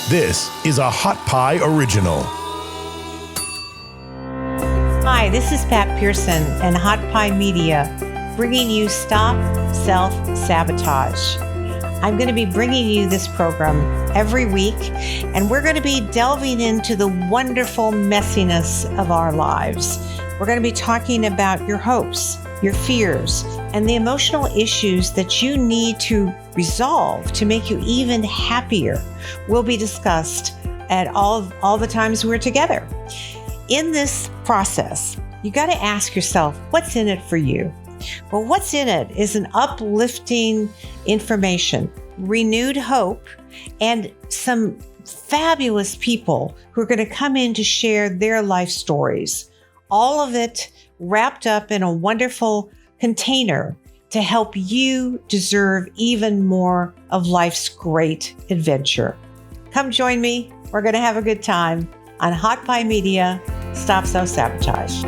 This is a Hot Pie Original. Hi, this is Pat Pearson and Hot Pie Media, bringing you Stop Self-Sabotage. I'm going to be bringing you this program every week, and we're going to be delving into the wonderful messiness of our lives. We're going to be talking about your hopes, your fears, and the emotional issues that you need to resolve to make you even happier will be discussed at all the times we're together. In this process, you got to ask yourself, what's in it for you? Well, what's in it is an uplifting information, renewed hope, and some fabulous people who are going to come in to share their life stories. All of it wrapped up in a wonderful container to help you deserve even more of life's great adventure. Come join me. We're going to have a good time on Hot Pie Media. Stop Self-Sabotage.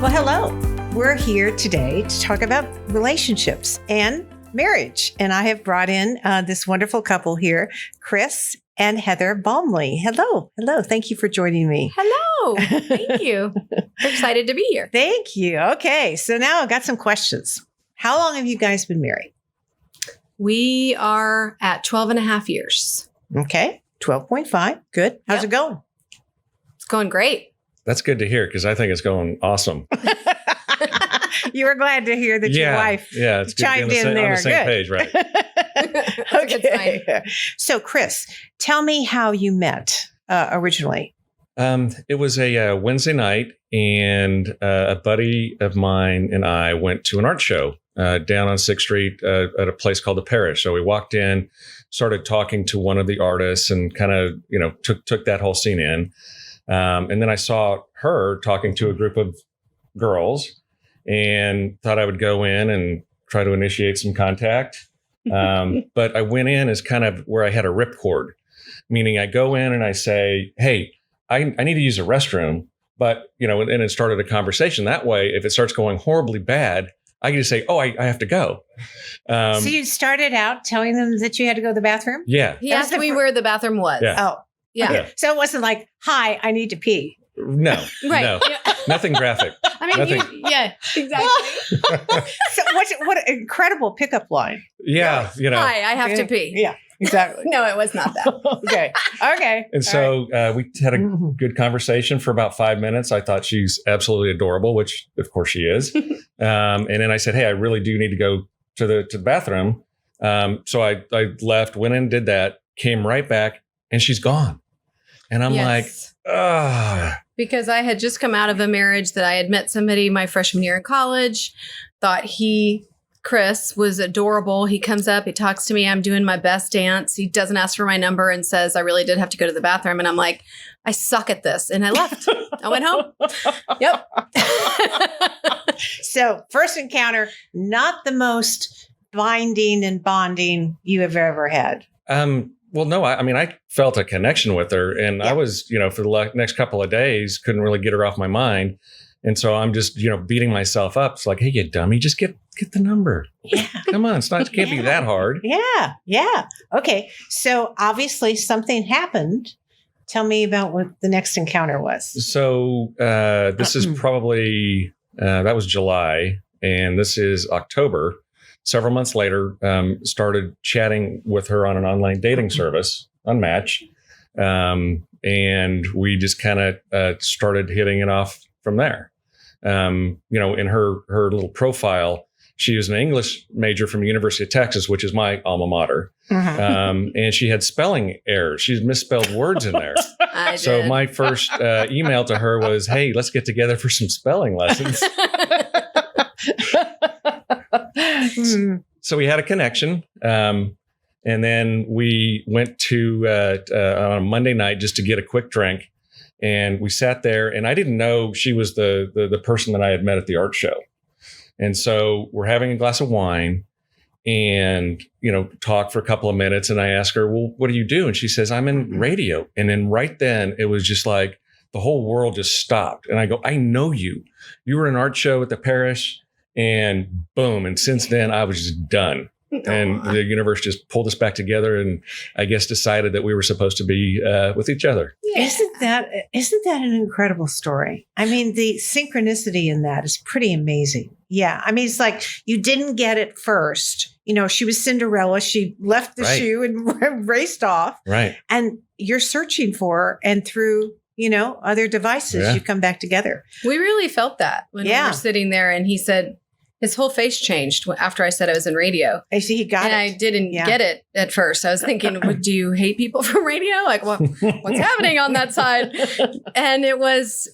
Well, hello. We're here today to talk about relationships and marriage. And I have brought in this wonderful couple here, Chris and Heather Baumli. Hello. Hello. Thank you for joining me. Hello. Thank you. We're excited to be here. Thank you. Okay. So now I've got some questions. How long have you guys been married? We are at 12 and a half years. Okay. 12.5. Good. How's it going? It's going great. That's good to hear because I think it's going awesome. You were glad to hear that your wife it's good chimed in there. On the same page, right? Okay. So, Chris, tell me how you met originally. It was a Wednesday night, and a buddy of mine and I went to an art show down on 6th Street at a place called The Parish. So we walked in, started talking to one of the artists, and kind of took that whole scene in. And then I saw her talking to a group of girls, and thought I would go in and try to initiate some contact. But I went in as kind of where I had a ripcord, meaning I go in and I say, hey, I need to use a restroom, but, and it started a conversation that way. If it starts going horribly bad, I can just say, oh, I have to go. So you started out telling them that you had to go to the bathroom? Yeah. He asked me where the bathroom was. Yeah. Oh, yeah. Okay. So it wasn't like, hi, I need to pee. No, Right. no, Yeah. nothing graphic. I mean, Nothing. yeah, exactly. So what an incredible pickup line. Yeah. Hi, I have to pee. Yeah, exactly. No, it was not that. Okay. And so we had a good conversation for about 5 minutes. I thought she's absolutely adorable, which of course she is. And then I said, hey, I really do need to go to the bathroom. So I left, went in, did that, came right back, and she's gone. And I'm like, ugh. Because I had just come out of a marriage that I had met somebody my freshman year in college, thought Chris was adorable. He comes up, he talks to me. I'm doing my best dance. He doesn't ask for my number and says, I really did have to go to the bathroom. And I'm like, I suck at this. And I left. I went home. Yep. So first encounter, not the most binding and bonding you have ever had. Well, no, I felt a connection with her, and I was, for the next couple of days, couldn't really get her off my mind. And so I'm just, beating myself up. It's like, hey, you dummy, just get the number. Yeah. Come on. It can't be that hard. Yeah. Okay. So obviously something happened. Tell me about what the next encounter was. So this is probably, that was July, and this is October. Several months later, started chatting with her on an online dating service, Unmatch. And we just kind of started hitting it off from there. In her little profile, she was an English major from the University of Texas, which is my alma mater. And she had spelling errors. She's misspelled words in there. So my first email to her was, hey, let's get together for some spelling lessons. So we had a connection. And then we went to on a Monday night just to get a quick drink. And we sat there, and I didn't know she was the person that I had met at the art show. And so we're having a glass of wine and, talk for a couple of minutes. And I asked her, well, what do you do? And she says, I'm in radio. And then right then it was just like the whole world just stopped. And I go, I know you. You were in an art show at the Parish. And boom. And since then, I was just done. And the universe just pulled us back together, and I guess decided that we were supposed to be with each other. Yeah. Isn't that an incredible story? I mean, the synchronicity in that is pretty amazing. Yeah. I mean, it's like you didn't get it first. You know, she was Cinderella. She left the shoe and raced off. Right. And you're searching for her, and through, you know, other devices, you come back together. We really felt that when we were sitting there, and he said, his whole face changed after I said I was in radio. I see, he got and it. I didn't get it at first. I was thinking, do you hate people from radio? Like, what's happening on that side? And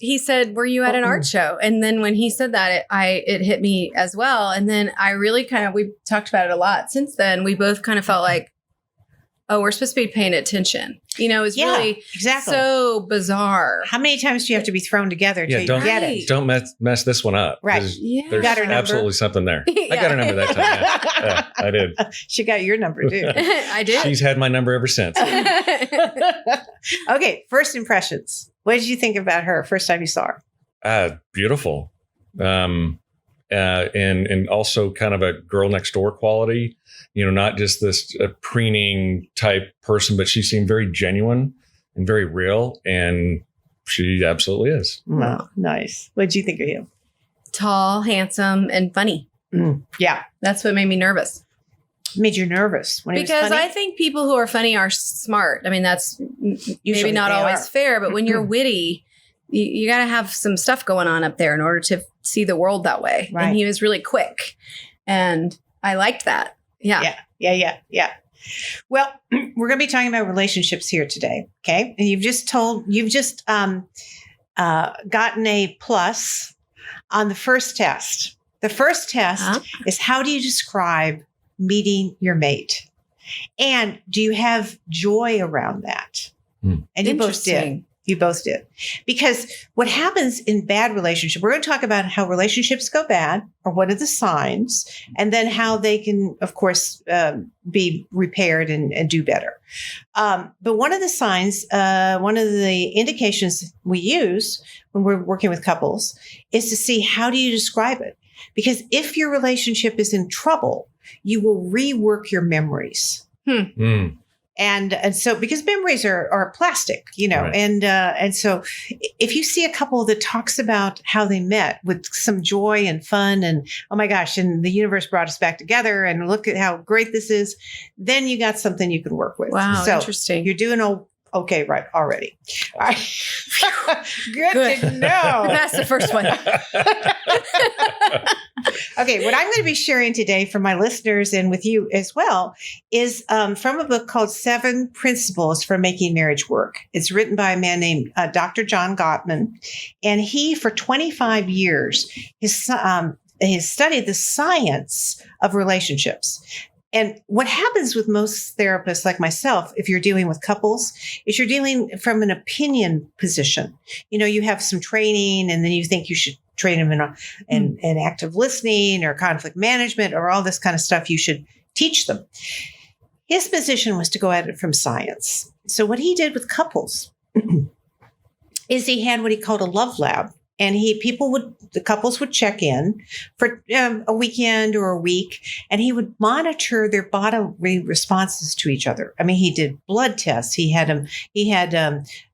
he said, were you at an art show? And then when he said that, it hit me as well. And then I really we talked about it a lot since then. We both kind of felt like, oh, we're supposed to be paying attention. You know, it's really so bizarre. How many times do you have to be thrown together to get it? Don't mess this one up. Right. There's got her number. Absolutely something there. I got her number that time. Yeah, I did. She got your number too. I did. She's had my number ever since. Okay. First impressions. What did you think about her first time you saw her? Beautiful. And also kind of a girl next door quality, you know, not just this preening type person, but she seemed very genuine and very real. And she absolutely is. Wow. Nice. What did you think of him? Tall, handsome, and funny. Yeah. That's what made me nervous. Made you nervous when because I think people who are funny are smart. I mean, that's maybe not always fair, but when you're witty, you got to have some stuff going on up there in order to see the world that way. Right. And he was really quick, and I liked that. Yeah. Well, we're going to be talking about relationships here today. Okay. And you've just gotten a plus on the first test. The first test is, how do you describe meeting your mate? And do you have joy around that? And you both did. You both did. Because what happens in bad relationships, we're going to talk about how relationships go bad, or what are the signs, and then how they can, of course, be repaired and do better. But one of the signs, one of the indications we use when we're working with couples is to see, how do you describe it? Because if your relationship is in trouble, you will rework your memories. And so, because memories are plastic, you know, and so if you see a couple that talks about how they met with some joy and fun, and oh my gosh, and the universe brought us back together, and look at how great this is, then you got something you can work with. Wow, so interesting. You're doing okay, right, already. All right. Good to know. That's the first one. Okay, what I'm going to be sharing today for my listeners and with you as well is from a book called 7 Principles for Making Marriage Work. It's written by a man named Dr. John Gottman, and he, for 25 years, has studied the science of relationships. And what happens with most therapists like myself, if you're dealing with couples, is you're dealing from an opinion position. You know, you have some training, and then you think you should train them in active listening or conflict management or all this kind of stuff. You should teach them. His position was to go at it from science. So what he did with couples is he had what he called a love lab. And the couples would check in for a weekend or a week, and he would monitor their bodily responses to each other. I mean, he did blood tests. He had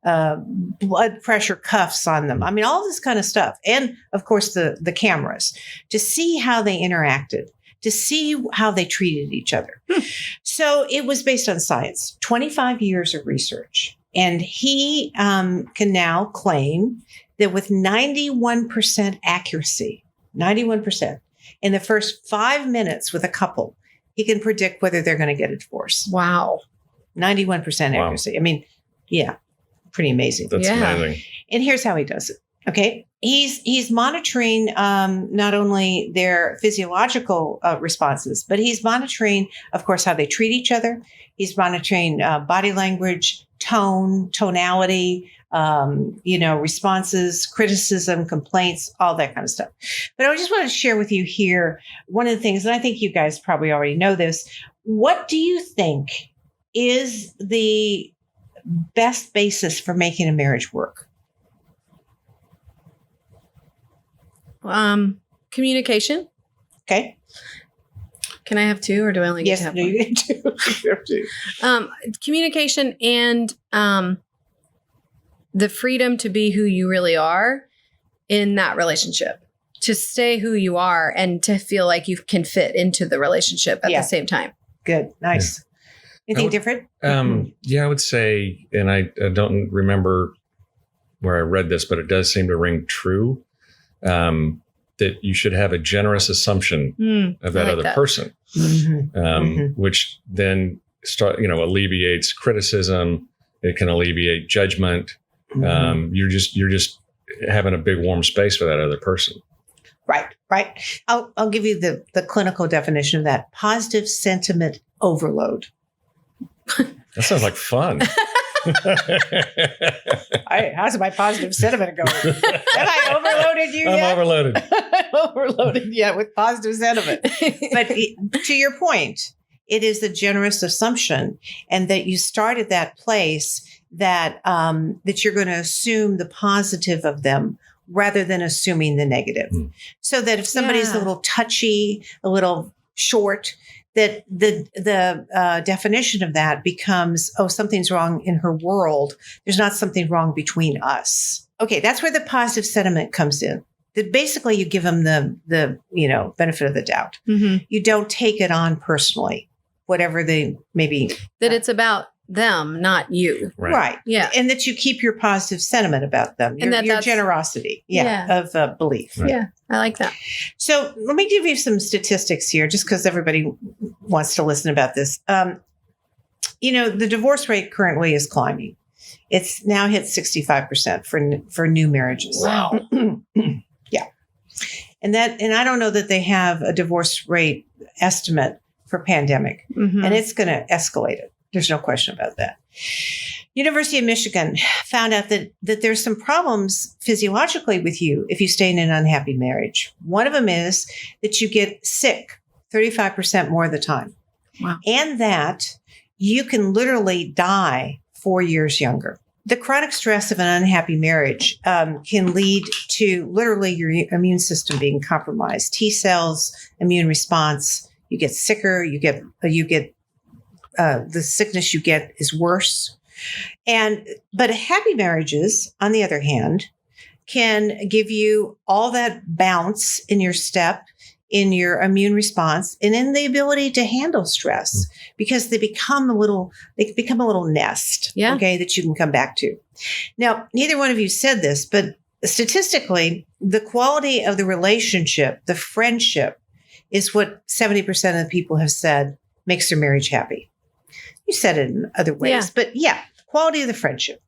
blood pressure cuffs on them. I mean, all this kind of stuff. And of course, the cameras, to see how they interacted, to see how they treated each other. So it was based on science, 25 years of research. And he can now claim that with 91% accuracy, 91%, in the first 5 minutes with a couple, he can predict whether they're going to get a divorce. Wow. 91% accuracy. I mean, yeah, pretty amazing. That's amazing. And here's how he does it. Okay. He's monitoring not only their physiological responses, but he's monitoring, of course, how they treat each other. He's monitoring body language, tonality, responses, criticism, complaints, all that kind of stuff. But I just want to share with you here one of the things, and I think you guys probably already know this. What do you think is the best basis for making a marriage work? Communication. Okay. Can I have two, or do I only get Yes, to have no, one? you get two. You have two. Communication and the freedom to be who you really are in that relationship, to stay who you are and to feel like you can fit into the relationship at the same time. Good. Nice. Anything different? Yeah, I would say, and I don't remember where I read this, but it does seem to ring true, that you should have a generous assumption of that other person, which then alleviates criticism. It can alleviate judgment. You're just having a big warm space for that other person. Right. I'll give you the clinical definition of that: positive sentiment overload. That sounds like fun. How's my positive sentiment going? Have I overloaded you yet? I'm overloaded. I'm overloaded, with positive sentiment. But to your point, it is a generous assumption, and that you start at that place that you're going to assume the positive of them rather than assuming the negative. So that if somebody's a little touchy, a little short, that the definition of that becomes, something's wrong in her world. There's not something wrong between us. Okay, that's where the positive sentiment comes in. That basically you give them the benefit of the doubt. You don't take it on personally, whatever they maybe. That it's about them, not you. Right. Yeah. And that you keep your positive sentiment about them, your generosity of belief. Right. Yeah, I like that. So let me give you some statistics here, just because everybody wants to listen about this. The divorce rate currently is climbing. It's now hit 65% for new marriages. Wow. Yeah. And I don't know that they have a divorce rate estimate for pandemic, and it's going to escalate it. There's no question about that. University of Michigan found out that there's some problems physiologically with you if you stay in an unhappy marriage. One of them is that you get sick 35% more of the time. Wow. And that you can literally die 4 years younger. The chronic stress of an unhappy marriage can lead to literally your immune system being compromised. T cells, immune response, you get sicker, you get the sickness you get is worse. But happy marriages, on the other hand, can give you all that bounce in your step, in your immune response, and in the ability to handle stress, because they become a little nest, that you can come back to. Now, neither one of you said this, but statistically, the quality of the relationship, the friendship, is what 70% of the people have said makes their marriage happy. You said it in other ways, but quality of the friendship.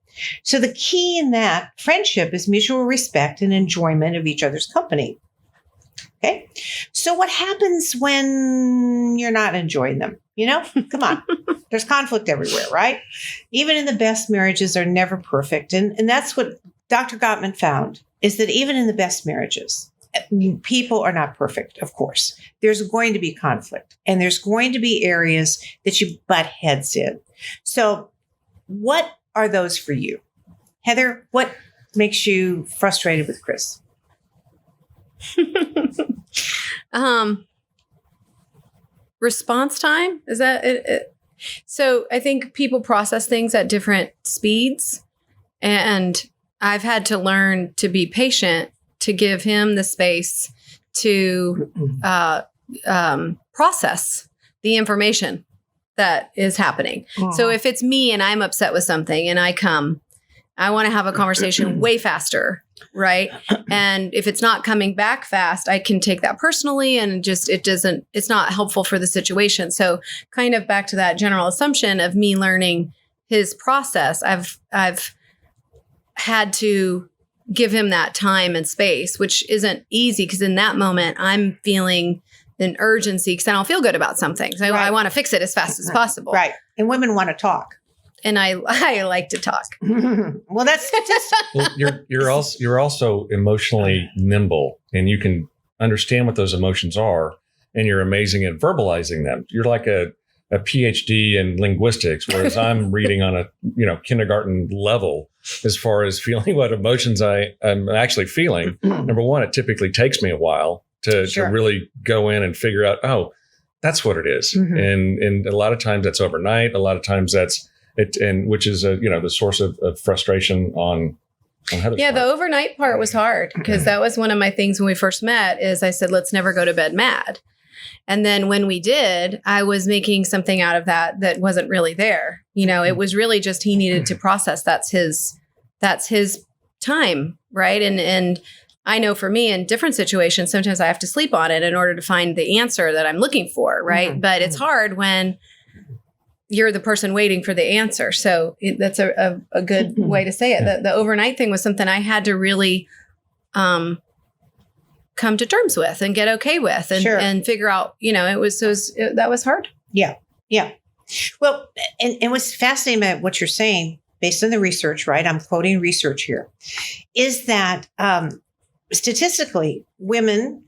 So the key in that friendship is mutual respect and enjoyment of each other's company. Okay. So what happens when you're not enjoying them? Come on. There's conflict everywhere, right? Even in the best marriages are never perfect. And that's what Dr. Gottman found, is that even in the best marriages, people are not perfect, of course. There's going to be conflict, and there's going to be areas that you butt heads in. So what are those for you? Heather, what makes you frustrated with Chris? Response time, is that it? So I think people process things at different speeds, and I've had to learn to be patient, to give him the space to process the information that is happening. So if it's me and I'm upset with something and I want to have a conversation way faster, right? And if it's not coming back fast, I can take that personally, and it's not helpful for the situation. So kind of back to that general assumption of me learning his process, I've had to give him that time and space, which isn't easy, because in that moment I'm feeling an urgency because I don't feel good about something. So I want to fix it as fast as possible. Right. And women want to talk. And I like to talk. Well, that's just. Well, you're also emotionally nimble, and you can understand what those emotions are, and you're amazing at verbalizing them. You're like a PhD in linguistics, whereas I'm reading on a kindergarten level as far as feeling what emotions I'm actually feeling. Number one, it typically takes me a while to Sure. really go in and figure out, oh, that's what it is. Mhm. And a lot of times that's overnight. A lot of times that's it, and which is the source of frustration on Heather's Yeah, part. the overnight part was hard because that was one of my things when we first met is I said, let's never go to bed mad. And then when we did, I was making something out of that wasn't really there. It was really just he needed to process. That's his time, right? And I know for me in different situations, sometimes I have to sleep on it in order to find the answer that I'm looking for, right? Mhm. But it's hard when you're the person waiting for the answer. So that's a good way to say it. The overnight thing was something I had to really come to terms with and get okay with and, Sure. and figure out, that was hard. Yeah. Yeah. Well, and what's fascinating about what you're saying, based on the research, right? I'm quoting research here, is that statistically, women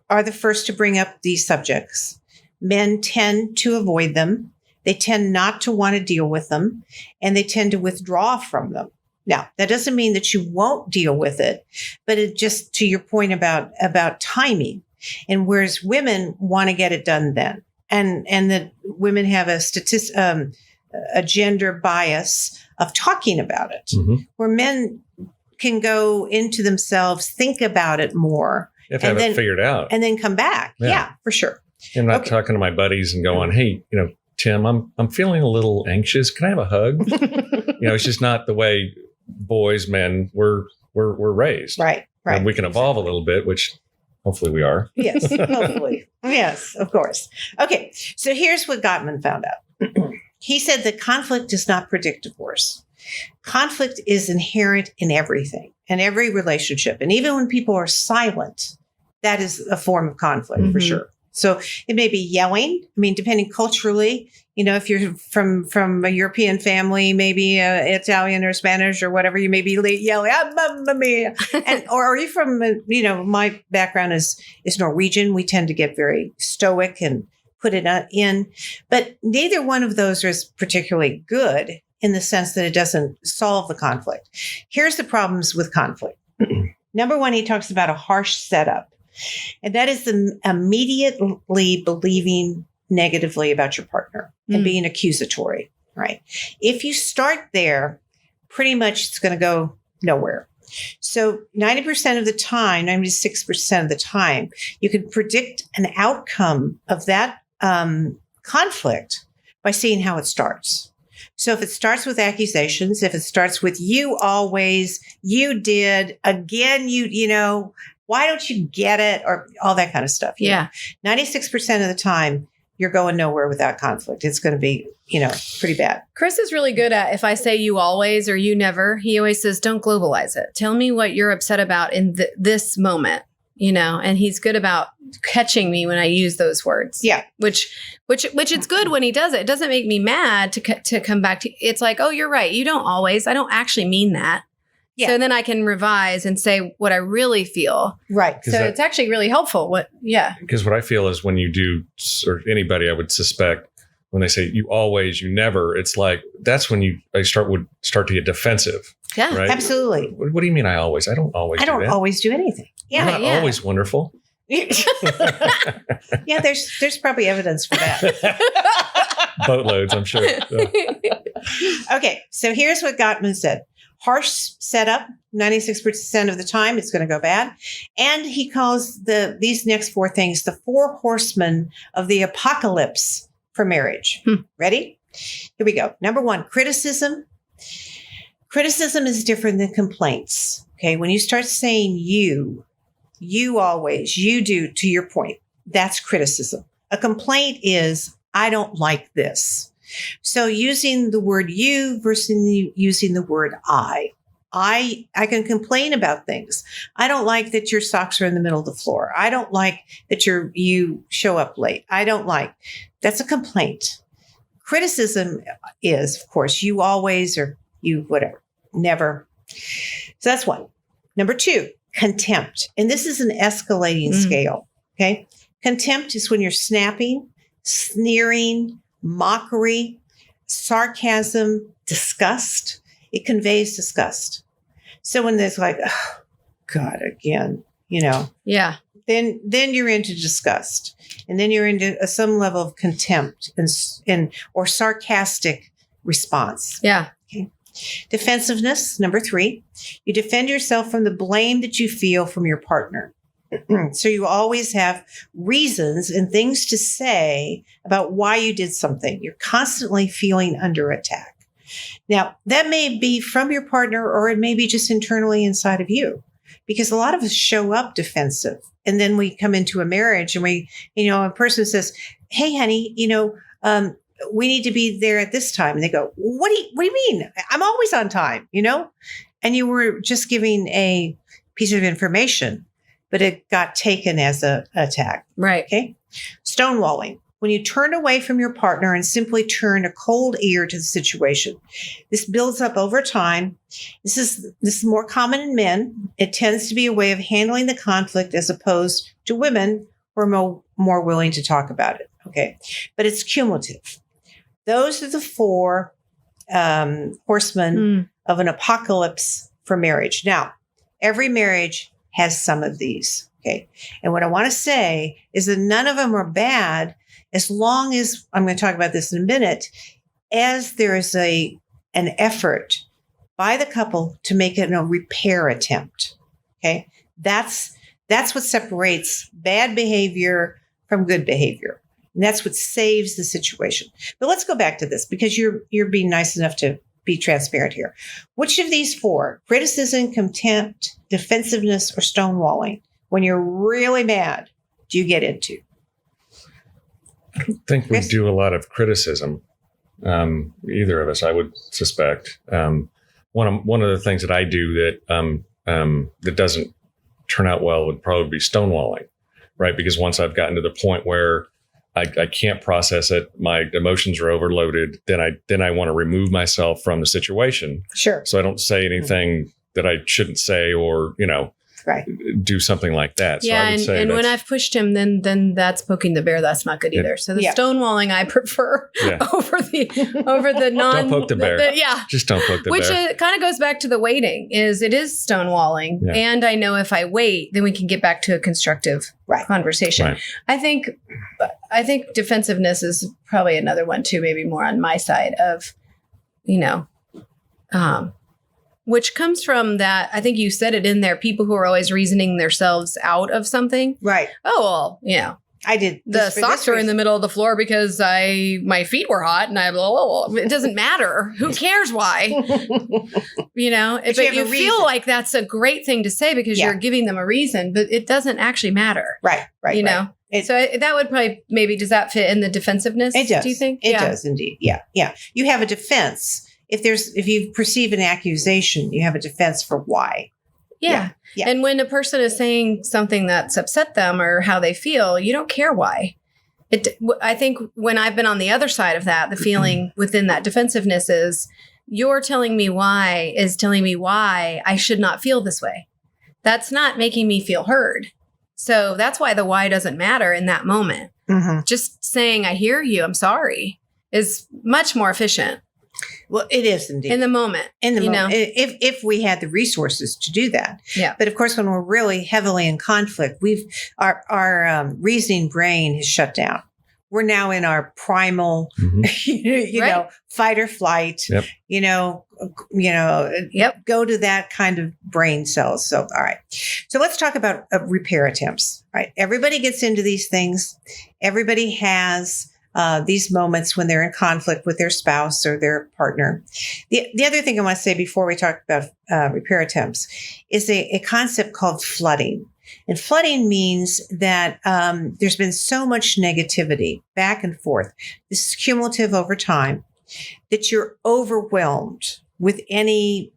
are the first to bring up these subjects. Men tend to avoid them. They tend not to want to deal with them, and they tend to withdraw from them. Now, that doesn't mean that you won't deal with it, but it just to your point about timing, and whereas women want to get it done then, and that women have a gender bias of talking about it, Mhm. where men can go into themselves, think about it more, You have to have it figured out. and then come back. Yeah. Yeah, for sure. I'm not Okay. talking to my buddies and going, hey, Tim, I'm feeling a little anxious. Can I have a hug? It's just not the way boys, men, we're raised. Right. Right. And we can evolve a little bit, which hopefully we are. Yes, hopefully. Yes, of course. Okay, so here's what Gottman found out. He said that conflict does not predict divorce. Conflict is inherent in everything, in every relationship. And even when people are silent, that is a form of conflict for Mhm. sure. So it may be yelling. I mean, depending culturally, if you're from a European family, maybe Italian or Spanish or whatever, you may be yelling, "Ah, mamma mia." And or are you from, my background is Norwegian. We tend to get very stoic and put it in, but neither one of those is particularly good in the sense that it doesn't solve the conflict. Here's the problems with conflict. Number one, he talks about a harsh setup. And that is the immediately believing negatively about your partner and being accusatory, right? If you start there, pretty much it's going to go nowhere. So 90% of the time, 96% of the time, you can predict an outcome of that conflict by seeing how it starts. So if it starts with accusations, if it starts with you always, you did, again, why don't you get it? Or all that kind of stuff. Yeah. 96% of the time, you're going nowhere without conflict. It's going to be, pretty bad. Chris is really good at if I say you always or you never, he always says, don't globalize it. Tell me what you're upset about in this moment, and he's good about catching me when I use those words. Yeah. Which it's good when he does it. It doesn't make me mad to come back to, it's like, oh, you're right. You don't always, I don't actually mean that. Yeah. So then I can revise and say what I really feel. Right. So it's actually really helpful. Because what I feel is when you do, or anybody I would suspect, when they say you always, you never, it's like, that's when I would start to get defensive. Yeah. Right? Absolutely. What do you mean I always? I don't always I don't do that. always do anything. I'm Yeah. not yeah. always wonderful. Yeah. There's probably evidence for that. Boatloads, I'm sure. Okay. So here's what Gottman said. Harsh setup, 96% of the time, it's going to go bad. And he calls these next four things the 4 horsemen of the apocalypse for marriage. Ready? Here we go. Number 1, criticism. Criticism is different than complaints. Okay. When you start saying you always, you do, to your point, that's criticism. A complaint is, I don't like this. So using the word you versus using the word I can complain about things. I don't like that your socks are in the middle of the floor. I don't like that you show up late. I don't like. That's a complaint. Criticism is, of course, you always or you whatever, never. So that's one. Number 2, contempt. And this is an escalating scale. Okay. Contempt is when you're snapping, sneering, mockery, sarcasm, disgust. It conveys disgust. So when there's like, oh, God, again, Yeah. Then you're into disgust, and then you're into some level of contempt and or sarcastic response. Yeah. Okay. Defensiveness, number 3. You defend yourself from the blame that you feel from your partner. So you always have reasons and things to say about why you did something. You're constantly feeling under attack. Now, that may be from your partner, or it may be just internally inside of you, because a lot of us show up defensive. And then we come into a marriage and a person says, hey, honey, we need to be there at this time. And they go, what do you mean? I'm always on time, And you were just giving a piece of information, but it got taken as an attack. Right. Okay. Stonewalling. When you turn away from your partner and simply turn a cold ear to the situation. This builds up over time. This is more common in men. It tends to be a way of handling the conflict as opposed to women who are more willing to talk about it. Okay. But it's cumulative. Those are the 4 horsemen of an apocalypse for marriage. Now, every marriage has some of these. Okay. And what I want to say is that none of them are bad, as long as, I'm going to talk about this in a minute, as there is an effort by the couple to make it a repair attempt. Okay. That's what separates bad behavior from good behavior. And that's what saves the situation. But let's go back to this, because you're being nice enough to be transparent here. Which of these 4, criticism, contempt, defensiveness, or stonewalling, when you're really mad, do you get into? I don't think we do a lot of criticism, either of us, I would suspect. One of the things that I do that doesn't turn out well would probably be stonewalling, right? Because once I've gotten to the point where I can't process it, my emotions are overloaded, then I want to remove myself from the situation. Sure. So I don't say anything that I shouldn't say, or, right, do something like that. Yeah, so I would say and when I've pushed him, then that's poking the bear. That's not good either. So the stonewalling I prefer over the non. Don't poke the bear. Just don't poke the Which bear. Which kind of goes back to the waiting. It is stonewalling, and I know if I wait, then we can get back to a constructive conversation. Right. I think defensiveness is probably another one too, maybe more on my side of, which comes from that. I think you said it in there. People who are always reasoning themselves out of something. Right. Oh, well, I did. The socks are in the middle of the floor because my feet were hot, and it doesn't matter. Who cares why? But you feel like that's a great thing to say because you're giving them a reason, but it doesn't actually matter. Right. So that would probably, maybe, does that fit in the defensiveness? It does. Do you think? It does indeed. Yeah. Yeah. You have a defense. If you perceive an accusation, you have a defense for why. Yeah. And when a person is saying something that's upset them or how they feel, you don't care why. I think when I've been on the other side of that, the feeling within that defensiveness is, you're telling me why I should not feel this way. That's not making me feel heard. So that's why the why doesn't matter in that moment. Mm-hmm. Just saying, I hear you, I'm sorry, is much more efficient. Well, it is indeed. In the moment. If we had the resources to do that. Yeah. But of course, when we're really heavily in conflict, our reasoning brain has shut down. We're now in our primal, fight or flight, go to that kind of brain cells. So, all right. So let's talk about repair attempts, right? Everybody gets into these things. Everybody has these moments when they're in conflict with their spouse or their partner. The other thing I want to say before we talk about repair attempts is a concept called flooding. And flooding means that there's been so much negativity back and forth. This is cumulative over time, that you're overwhelmed with any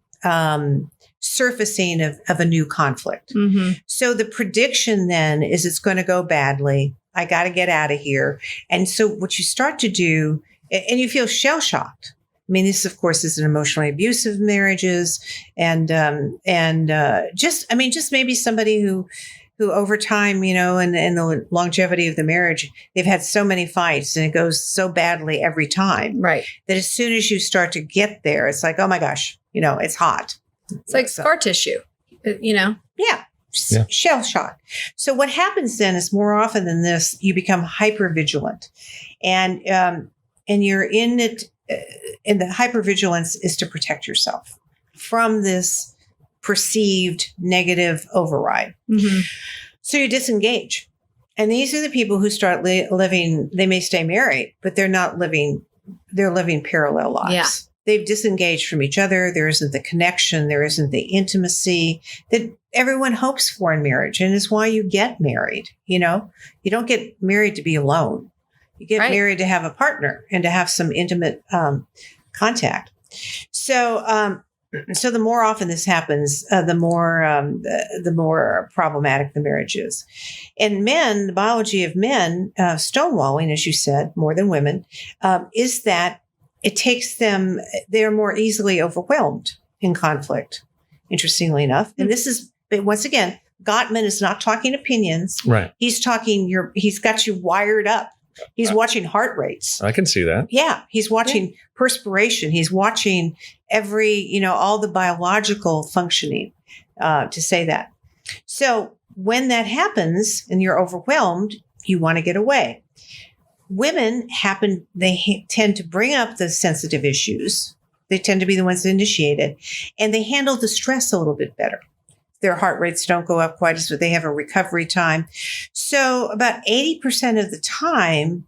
surfacing of a new conflict. Mm-hmm. So the prediction then is it's going to go badly. I got to get out of here. And so what you start to do, and you feel shell-shocked. I mean, this, of course, is an emotionally abusive marriages, and just maybe somebody who over time, and the longevity of the marriage, they've had so many fights and it goes so badly every time, right? That as soon as you start to get there, it's like, oh my gosh, it's hot. It's like scar tissue, Yeah. shell shock. So what happens then is more often than this, you become hyper vigilant, and you're in it. And the hypervigilance is to protect yourself from this perceived negative override. Mm-hmm. So you disengage. And these are the people who start living, they may stay married, but they're living parallel lives. Yeah. They've disengaged from each other. There isn't the connection. There isn't the intimacy that everyone hopes for in marriage. And it's why you get married. You don't get married to be alone. You get married to have a partner and to have some intimate contact. So the more often this happens, the more problematic the marriage is. And men, the biology of men, stonewalling, as you said, more than women, is that it takes them, they're more easily overwhelmed in conflict, interestingly enough. And this is, once again, Gottman is not talking opinions. Right. He's got you wired up. He's watching heart rates. I can see that. Yeah. He's watching perspiration. He's watching all the biological functioning to say that. So when that happens and you're overwhelmed, you want to get away. Women tend to bring up the sensitive issues. They tend to be the ones that initiate it, and they handle the stress a little bit better. Their heart rates don't go up quite as much. They have a recovery time. So about 80% of the time,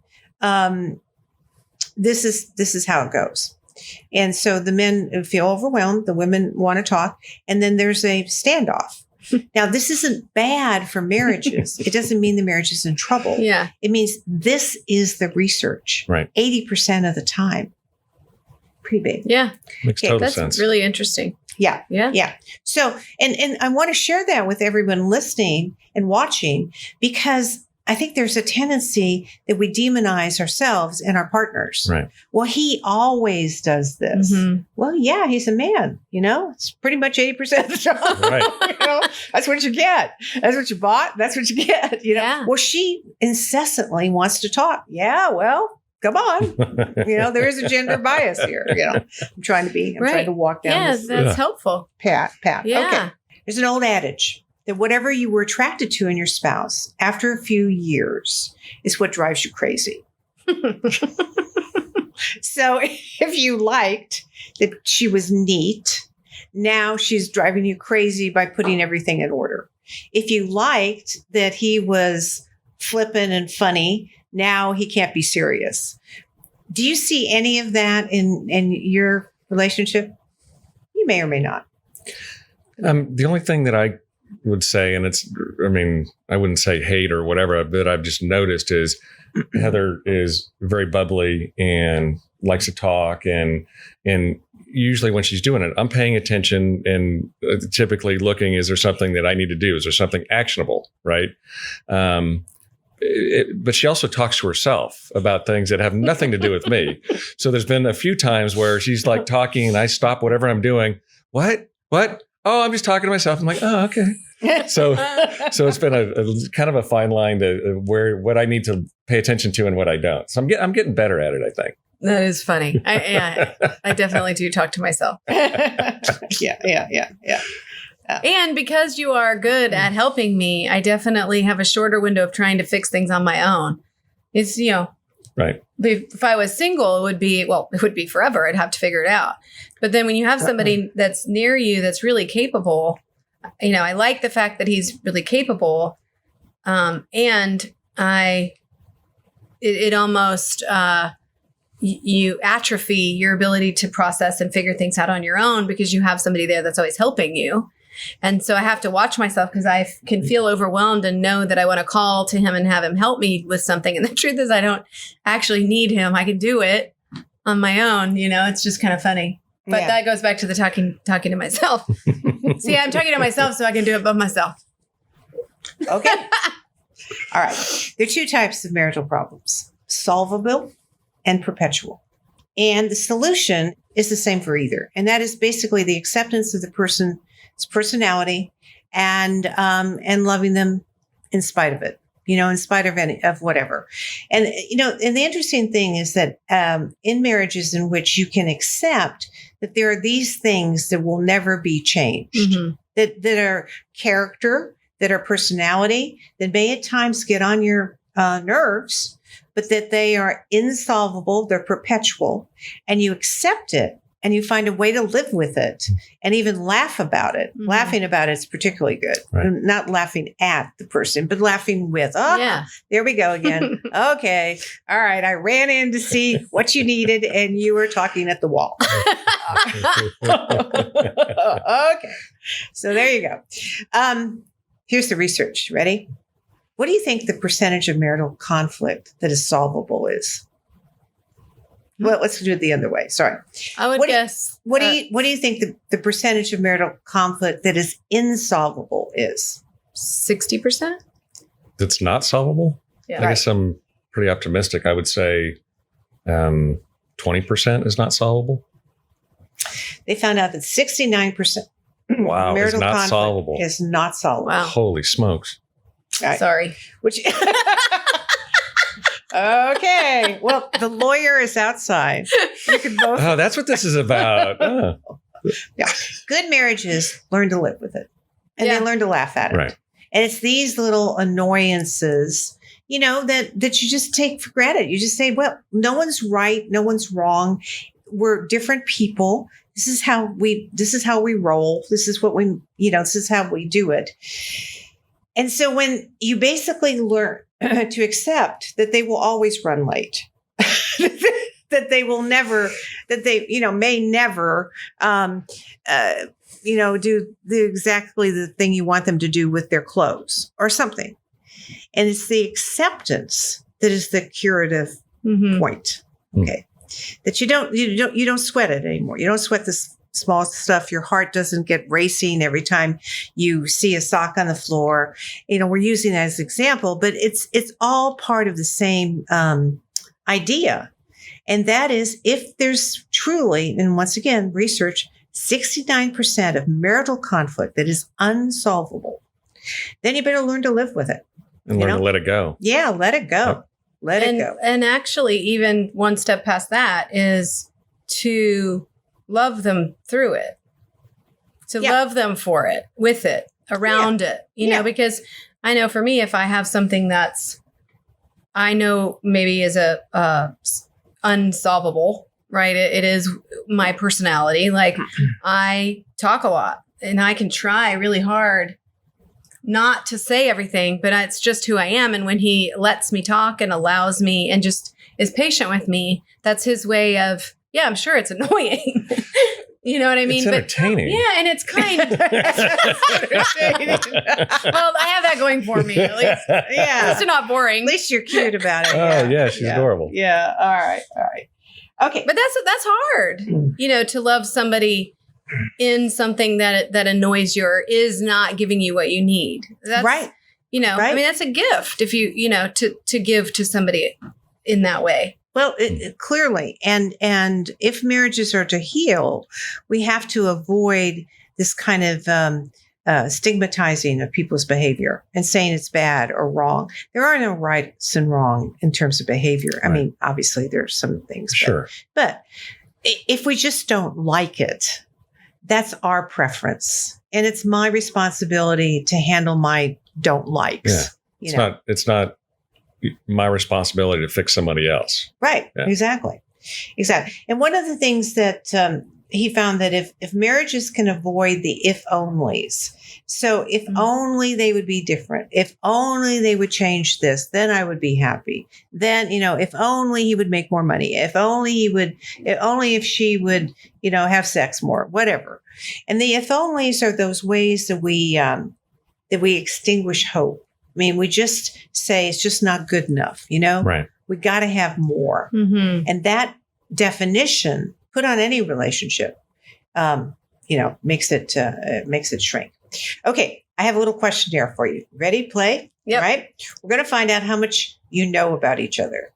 this is how it goes. And so the men feel overwhelmed. The women want to talk. And then there's a standoff. Now, this isn't bad for marriages. It doesn't mean the marriage is in trouble. Yeah. It means this is the research. Right. 80% of the time. Pretty big. Yeah. Makes total That's sense. really interesting. Yeah. Yeah. Yeah. So, and I want to share that with everyone listening and watching, because I think there's a tendency that we demonize ourselves and our partners. Right. Well, he always does this. Mm-hmm. Well, yeah, he's a man, it's pretty much 80% of the time. Right. That's what you get. That's what you bought. That's what you get. Yeah. Well, she incessantly wants to talk. Yeah. Well, come on. There is a gender bias here. I'm trying to walk down this that's helpful. path. Yeah. Okay. There's an old adage that whatever you were attracted to in your spouse after a few years is what drives you crazy. So if you liked that she was neat, now she's driving you crazy by putting everything in order. If you liked that he was flippant and funny, now he can't be serious. Do you see any of that in your relationship? You may or may not. The only thing that I would say, and I wouldn't say hate or whatever, but I've just noticed is Heather is very bubbly and likes to talk. And usually when she's doing it, I'm paying attention and typically looking, is there something that I need to do? Is there something actionable? Right. But she also talks to herself about things that have nothing to do with me. So there's been a few times where she's like talking and I stop whatever I'm doing. What? Oh, I'm just talking to myself. I'm like, oh, okay. So it's been a kind of a fine line to what I need to pay attention to and what I don't. So I'm getting better at it, I think. That is funny. I definitely do talk to myself. Yeah. And because you are good at helping me, I definitely have a shorter window of trying to fix things on my own. It's, right. If I was single, it would be forever. I'd have to figure it out. But then when you have somebody that's near you that's really capable, I like the fact that he's really capable. And it almost, you atrophy your ability to process and figure things out on your own because you have somebody there that's always helping you. And so I have to watch myself because I can feel overwhelmed and know that I want to call to him and have him help me with something. And the truth is I don't actually need him. I can do it on my own. It's just kind of funny. But that goes back to the talking to myself. See, I'm talking to myself so I can do it by myself. Okay. All right. There are two types of marital problems: solvable and perpetual. And the solution is the same for either. And that is basically the acceptance of the person's personality and loving them in spite of it, in spite of whatever. And, and the interesting thing is that in marriages in which you can accept that there are these things that will never be changed, that are character, that are personality that may at times get on your nerves, but that they are insolvable, they're perpetual, and you accept it and you find a way to live with it and even laugh about it. Mhm. Laughing about it is particularly good. Right. Not laughing at the person, but laughing with. Oh, Yeah. there we go again. Okay. All right. I ran in to see what you needed and you were talking at the wall. Okay. So there you go. Here's the research. Ready? What do you think the percentage of marital conflict that is solvable is? Well, let's do it the other way. Sorry. I would guess. What do you think the percentage of marital conflict that is insolvable is? 60%? It's not solvable? Yeah. I guess I'm pretty optimistic. I would say 20% is not solvable. They found out that 69% Wow, it's marital not conflict solvable. is not solvable. Wow. Holy smokes. Right. Sorry. Which okay. Well, the lawyer is outside. You can both. Oh, that's what this is about. Oh. Yeah. Good marriages learn to live with it, and Yeah. they learn to laugh at it. Right. And it's these little annoyances, that you just take for granted. You just say, well, no one's right. No one's wrong. We're different people. This is how we roll. This is what this is how we do it. And so when you basically learn to accept that they will always run late, that they will never, that they, may never, do exactly the thing you want them to do with their clothes or something. And it's the acceptance that is the curative Mhm. point. Okay. That you don't sweat it anymore. You don't sweat this small stuff. Your heart doesn't get racing every time you see a sock on the floor. We're using that as an example, but it's all part of the same idea. And that is, if there's truly, and once again, research, 69% of marital conflict that is unsolvable, then you better learn to live with it. And learn to let it go. Yeah, let it go. Yep. Let it go. And actually, even one step past that is to love them through it, to Yeah. love them for it, with it, around it, because I know for me, if I have something that's, I know maybe is unsolvable, right? It is my personality. Like I talk a lot and I can try really hard not to say everything, but it's just who I am. And when he lets me talk and allows me and just is patient with me, that's his way of, yeah, I'm sure it's annoying. You know what I mean? It's entertaining. Yeah, and it's kind of well, I have that going for me, at least. Yeah. At least it's not boring. At least you're cute about it. Oh, yeah, she's adorable. Yeah. All right. Okay. But that's hard, to love somebody in something that annoys you or is not giving you what you need. That's, right. I Right. mean, that's a gift if you, to give to somebody in that way. Well, clearly, and if marriages are to heal, we have to avoid this kind of stigmatizing of people's behavior and saying it's bad or wrong. There are no rights and wrong in terms of behavior. I mean, obviously, there's some things. Sure. But if we just don't like it, that's our preference, and it's my responsibility to handle my don't likes. Yeah. It's not my responsibility to fix somebody else. Right. Yeah. Exactly. And one of the things that he found that if marriages can avoid the if onlys, so if only they would be different, if only they would change this, then I would be happy. Then, if only he would make more money, if only if she would, have sex more, whatever. And the if onlys are those ways that we extinguish hope. I mean, we just say it's just not good enough, Right. We got to have more. Mm-hmm. And that definition put on any relationship, makes it shrink. Okay. I have a little questionnaire for you. Ready? Play? Yep. Right. We're going to find out how much you know about each other.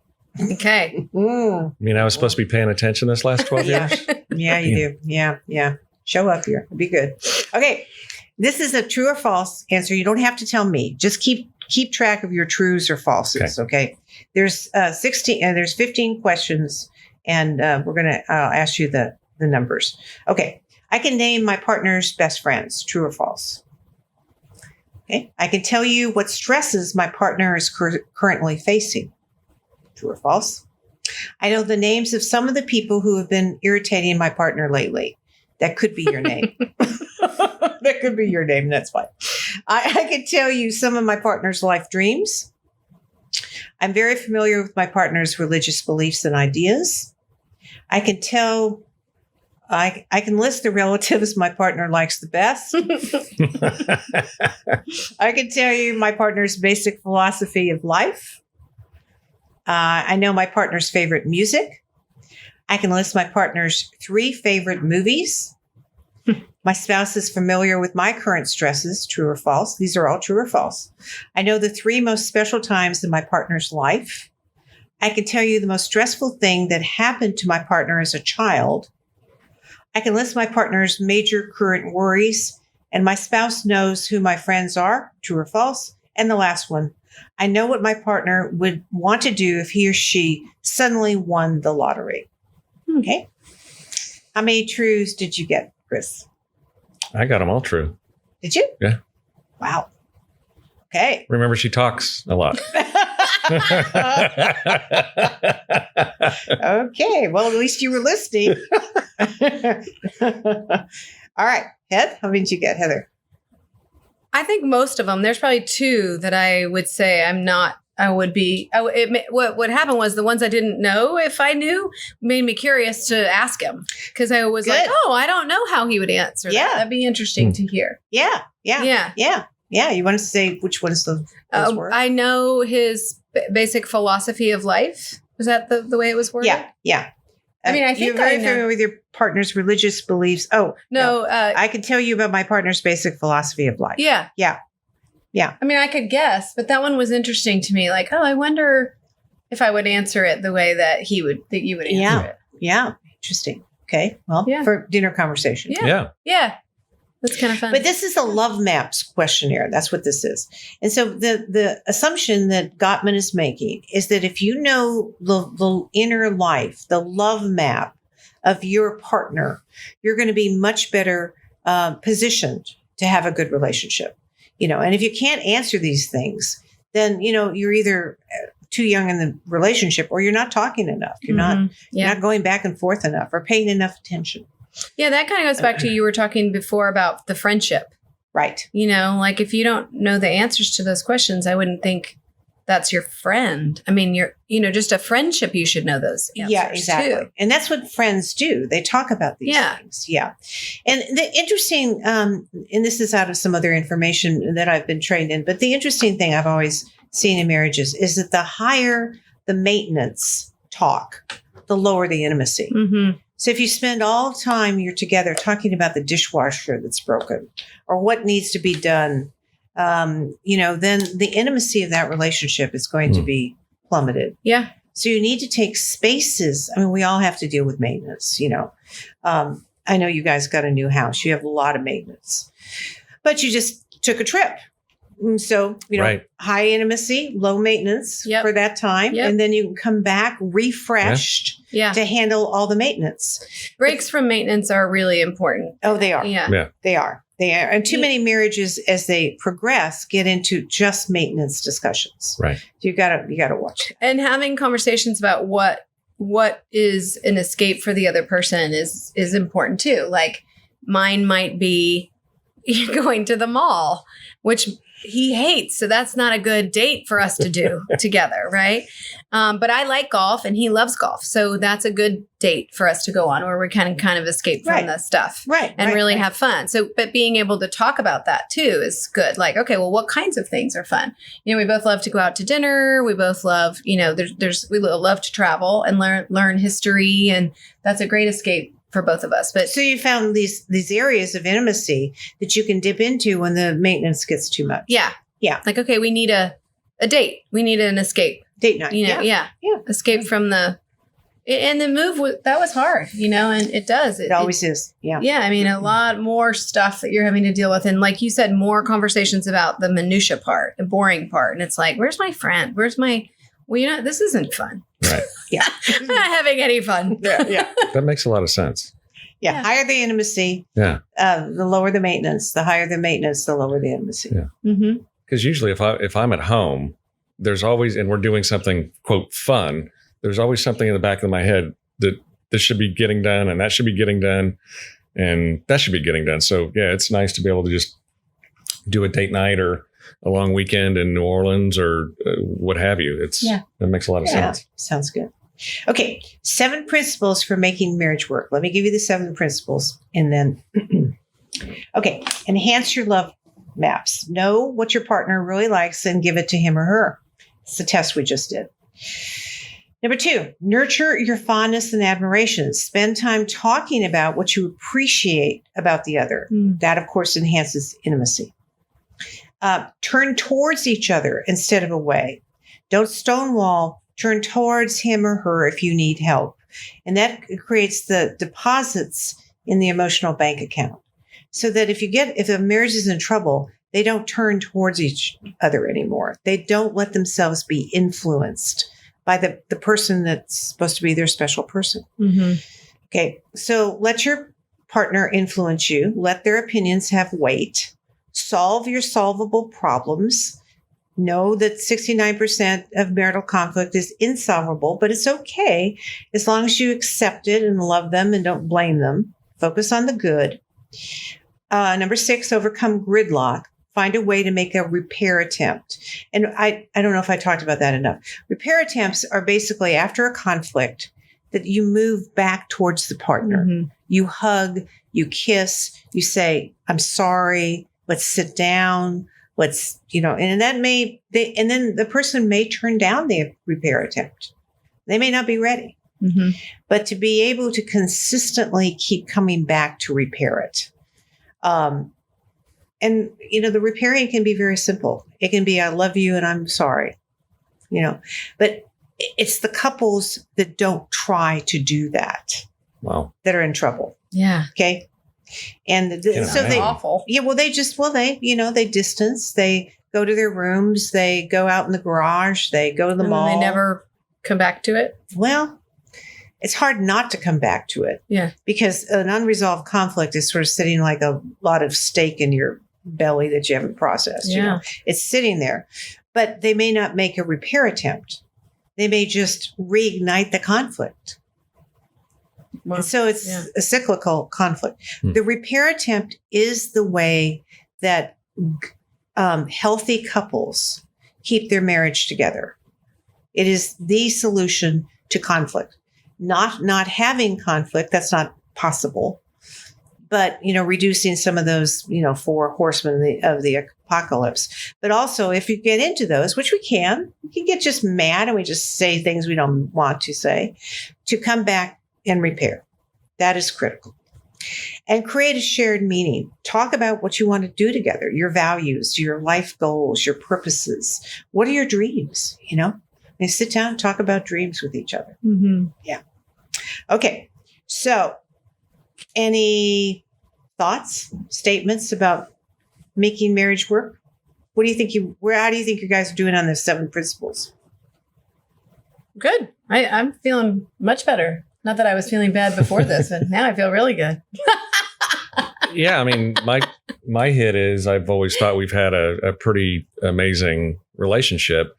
Okay. Mm. I mean, I was supposed to be paying attention this last 12 years. Yeah, you do. Yeah. Show up here. It'd be good. Okay. This is a true or false answer. You don't have to tell me. Just keep track of your trues or falses. Okay. There's 15 questions, and we're gonna ask you the numbers. Okay. I can name my partner's best friends. True or false? Okay. I can tell you what stresses my partner is currently facing. True or false? I know the names of some of the people who have been irritating my partner lately. That could be your name. That could be your name. That's fine. I can tell you some of my partner's life dreams. I'm very familiar with my partner's religious beliefs and ideas. I can list the relatives my partner likes the best. I can tell you my partner's basic philosophy of life. I know my partner's favorite music. I can list my partner's 3 favorite movies. My spouse is familiar with my current stresses, true or false. These are all true or false. I know the 3 most special times in my partner's life. I can tell you the most stressful thing that happened to my partner as a child. I can list my partner's major current worries, and my spouse knows who my friends are, true or false. And the last one, I know what my partner would want to do if he or she suddenly won the lottery. Okay. How many trues did you get, Chris? I got them all true. Did you? Yeah. Wow. Okay. Remember, she talks a lot. Okay. Well, at least you were listening. All right. Heather, how many did you get, Heather? I think most of them. There's probably 2 that I would say I'm not. What happened was the ones I didn't know if I knew made me curious to ask him because I was like, oh, I don't know how he would answer that. That'd be interesting to hear. Yeah. You want to say which ones those were? I know his basic philosophy of life. Was that the way it was worded? Yeah. I mean, I think you're very familiar with your partner's religious beliefs. Oh, no. I can tell you about my partner's basic philosophy of life. Yeah. I mean, I could guess, but that one was interesting to me. Like, oh, I wonder if I would answer it the way that you would answer it. Yeah. Interesting. Okay. Well, for dinner conversation. Yeah. That's kind of fun. But this is a love maps questionnaire. That's what this is. And so the assumption that Gottman is making is that if you know the inner life, the love map of your partner, you're going to be much better positioned to have a good relationship. And if you can't answer these things, then, you're either too young in the relationship or you're not talking enough. You're not going back and forth enough or paying enough attention. Yeah, that kind of goes back to you were talking before about the friendship. Right. Like if you don't know the answers to those questions, I wouldn't think that's your friend. I mean, just a friendship, you should know those answers exactly. too. And that's what friends do. They talk about these things. Yeah. And the interesting, and this is out of some other information that I've been trained in, but the interesting thing I've always seen in marriages is that the higher the maintenance talk, the lower the intimacy. Mm-hmm. So if you spend all the time you're together talking about the dishwasher that's broken or what needs to be done, then the intimacy of that relationship is going to be plummeted. Yeah. So you need to take spaces. I mean, we all have to deal with maintenance, I know you guys got a new house. You have a lot of maintenance, but you just took a trip. So, high intimacy, low maintenance for that time. Yep. And then you can come back refreshed to handle all the maintenance. Breaks from maintenance are really important. Oh, they are. Yeah. They are. And too many marriages, as they progress, get into just maintenance discussions. Right. So you gotta watch that. And having conversations about what is an escape for the other person is important too. Like mine might be going to the mall, which he hates. So that's not a good date for us to do together. Right. But I like golf and he loves golf. So that's a good date for us to go on where we kind of escape from the stuff and really have fun. So, but being able to talk about that too is good. Like, okay, well, what kinds of things are fun? We both love to go out to dinner. We both love, we love to travel and learn history. And that's a great escape for both of us. But so you found these areas of intimacy that you can dip into when the maintenance gets too much. Yeah. Like, okay, we need a date. We need an escape. Date night. Yeah. Escape from the move. That was hard, and it does. It always is. Yeah. Yeah. I mean, a lot more stuff that you're having to deal with. And like you said, more conversations about the minutia part, the boring part. And it's like, where's my friend? Where's my, this isn't fun. Right. Yeah. I'm not having any fun. Yeah. That makes a lot of sense. Yeah. Higher the intimacy, Yeah. The lower the maintenance. The higher the maintenance, the lower the intimacy. Yeah. Mm-hmm. Because usually if I'm at home, there's always, and we're doing something, quote, fun, there's always something in the back of my head that this should be getting done and that should be getting done and that should be getting done. So yeah, it's nice to be able to just do a date night or a long weekend in New Orleans or what have you. That makes a lot of sense. Sounds good. Okay. 7 principles for making marriage work. Let me give you the 7 principles and then, okay. Enhance your love maps. Know what your partner really likes and give it to him or her. It's the test we just did. Number 2, nurture your fondness and admiration. Spend time talking about what you appreciate about the other. That, of course, enhances intimacy. Turn towards each other instead of away. Don't stonewall. Turn towards him or her if you need help. And that creates the deposits in the emotional bank account. So that if a marriage is in trouble, they don't turn towards each other anymore. They don't let themselves be influenced by the person that's supposed to be their special person. Mm-hmm. Okay, so let your partner influence you. Let their opinions have weight. Solve your solvable problems. Know that 69% of marital conflict is insolvable, but it's okay as long as you accept it and love them and don't blame them. Focus on the good. Number 6, overcome gridlock. Find a way to make a repair attempt. And I don't know if I talked about that enough. Repair attempts are basically after a conflict that you move back towards the partner. Mm-hmm. You hug, you kiss, you say, I'm sorry, let's sit down, and then the person may turn down the repair attempt. They may not be ready. Mm-hmm. But to be able to consistently keep coming back to repair it. And, the repairing can be very simple. It can be, I love you and I'm sorry, but it's the couples that don't try to do that. Wow. That are in trouble. Yeah. Okay. And so they, awful. Yeah, they distance, they go to their rooms, they go out in the garage, they go to the mall. They never come back to it. Well, it's hard not to come back to it. Yeah. Because an unresolved conflict is sort of sitting like a lot of steak in your belly that you haven't processed. Yeah. It's sitting there, but they may not make a repair attempt. They may just reignite the conflict. Well, and so it's a cyclical conflict. The repair attempt is the way that healthy couples keep their marriage together. It is the solution to conflict. Not having conflict, that's not possible. But, reducing some of those, 4 horsemen of the apocalypse. But also, if you get into those, which we can get just mad and we just say things we don't want to say, to come back and repair. That is critical. And create a shared meaning. Talk about what you want to do together, your values, your life goals, your purposes. What are your dreams? And sit down and talk about dreams with each other. Mm-hmm. Yeah. Okay. So, any thoughts, statements about making marriage work? What do you think how do you think you guys are doing on the 7 principles? Good. I'm feeling much better. Not that I was feeling bad before this, but now I feel really good. Yeah, I mean, my hit is I've always thought we've had a pretty amazing relationship,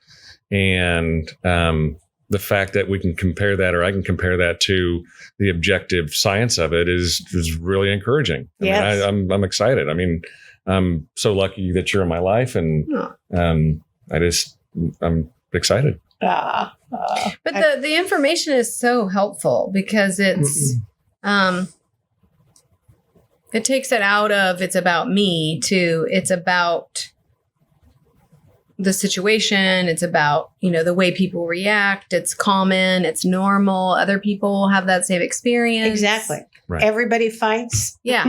and the fact that we can compare that, or I can compare that to the objective science of it, is really encouraging. Yes. I mean, I'm excited. I mean, I'm so lucky that you're in my life, and I'm excited. But the information is so helpful because it's it takes it out of it's about me to it's about the situation. It's about, the way people react. It's common. It's normal. Other people have that same experience. Exactly. Right. Everybody fights. Yeah.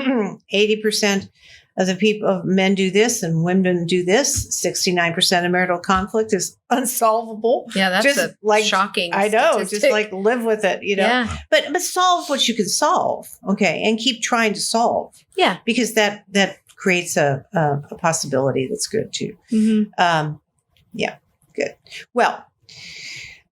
80% of men do this and women do this. 69% of marital conflict is unsolvable. Yeah, that's just shocking. I know. statistic. Just like live with it, Yeah. But solve what you can solve. Okay. And keep trying to solve. Yeah. Because that creates a possibility that's good too. Mm-hmm. Yeah, good. Well,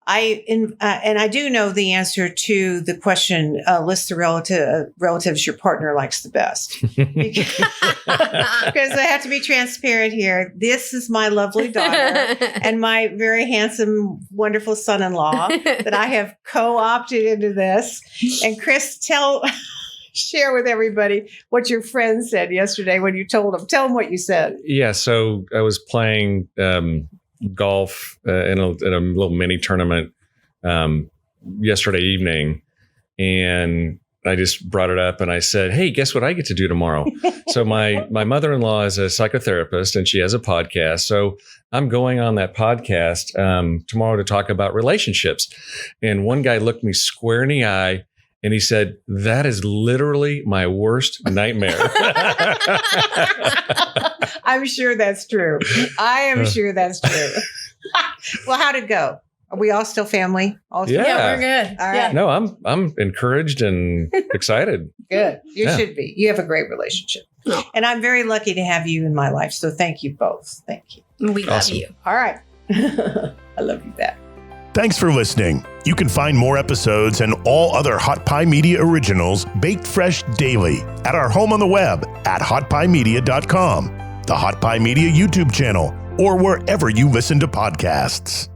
And I do know the answer to the question, list the relatives your partner likes the best. Because I have to be transparent here. This is my lovely daughter and my very handsome, wonderful son-in-law that I have co-opted into this. And Chris, share with everybody what your friend said yesterday when you told him. Tell him what you said. Yeah, so I was playing golf in a little mini tournament yesterday evening, and I just brought it up and I said, "Hey, guess what I get to do tomorrow?" So my mother-in-law is a psychotherapist and she has a podcast. So I'm going on that podcast tomorrow to talk about relationships. And one guy looked me square in the eye and he said, "That is literally my worst nightmare." I'm sure that's true. I am sure that's true. Well, how'd it go? Are we all still family? Yeah, we're good. All right. Yeah. No, I'm encouraged and excited. Good. You should be. You have a great relationship. Oh. And I'm very lucky to have you in my life. So thank you both. Thank you. We love Awesome. you. All right. I love you back. Thanks for listening. You can find more episodes and all other Hot Pie Media originals baked fresh daily at our home on the web at hotpiemedia.com, the Hot Pie Media YouTube channel, or wherever you listen to podcasts.